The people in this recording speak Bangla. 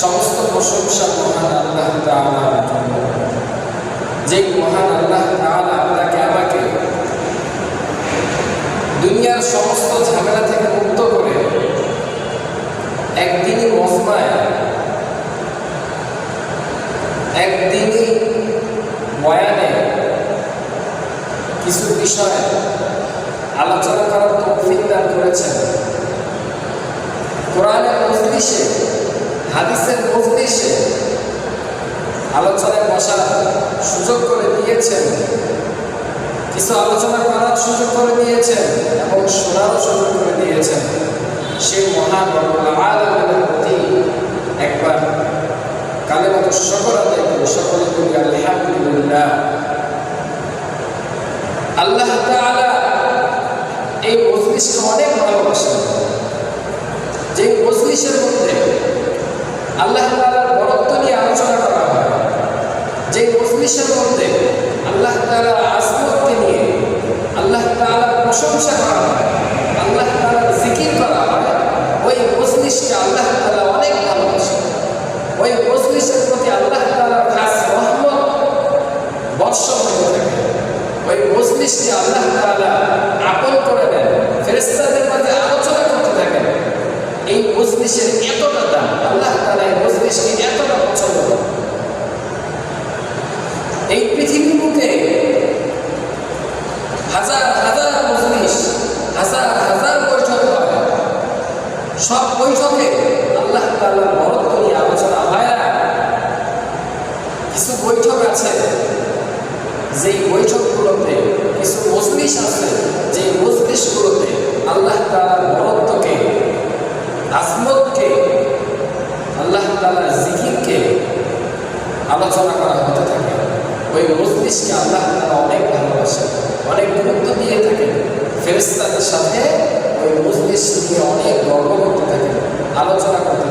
সমস্ত প্রশংসা মহান আল্লাহ তাআলার জন্য, যে মহান আল্লাহ তাআলা আপনাকে আমাকে দুনিয়ার সমস্ত ঝামেলা থেকে মুক্ত করে একদিনই মজমায়, একদিনই বয়ানে কিছু বিষয় আলোচনা করার তৌফিক দান করেছেন। কোরআনের মজলিসে, হাদিসের মজলিসে আলোচনায় বসার সুযোগ করে দিয়েছেন, কিছু আলোচনা করার সুযোগ করে দিয়েছেন এবং শোনারও সুযোগ করে দিয়েছেন। সেই মহান রব্বুল আলামিনের প্রতি একবার কালেমাত শুকর আদায় করি, সকলে বলি আলহামদুলিল্লাহ। আল্লাহ তাআলা এই মজলিসকে অনেক ভালোবাসেন, যে মজলিসের মধ্যে আল্লাহ তাআলার বরত্ব নিয়ে আলোচনা করা হয়, যে মজলিসের মধ্যে আল্লাহ তাআলার আজমতকে নিয়ে আল্লাহ তাআলার প্রশংসা করা হয়, আল্লাহ তাআলার জিকির করা হয়, ওই মজলিসকে আল্লাহ তাআলা অনেক ভালোবাসেন। ওই মজলিসের প্রতি আল্লাহ তাআলার খাস রহমত বর্ষণ হতে থাকে। ওই মজলিসকে আল্লাহ তাআলা আপন করে নেন, ফেরেশতাদের মাঝে আলোচনা করতে থাকেন। এই মজলিসের এতটা দাম, আল্লাহ তাআলা এই মজলিসকে এতটা পছন্দ করেন। এই পৃথিবীর বুকে হাজার হাজার মজলিস, হাজার হাজার বৈঠক হয়, সব বৈঠকে আল্লাহ তাআলার বরত্ব নিয়ে আলোচনা হয় না। কিছু বৈঠক আছে, যেই বৈঠকগুলোতে, কিছু মজলিস আছে, যে মজলিসগুলোতে আল্লাহ তাআলার বরত্বকে, আজমতকে, আল্লাহ তাআলার জিকিরকে আলোচনা করা হতে থাকে। ওই মজলিসকে আল্লাহ তাআলা অনেক ভালোবাসেন, অনেক গুরুত্ব দিয়ে থাকেন। ফেরেশতাদের সাথে ওই মজলিস নিয়ে অনেক গর্ব করতে থাকেন, আলোচনা করতে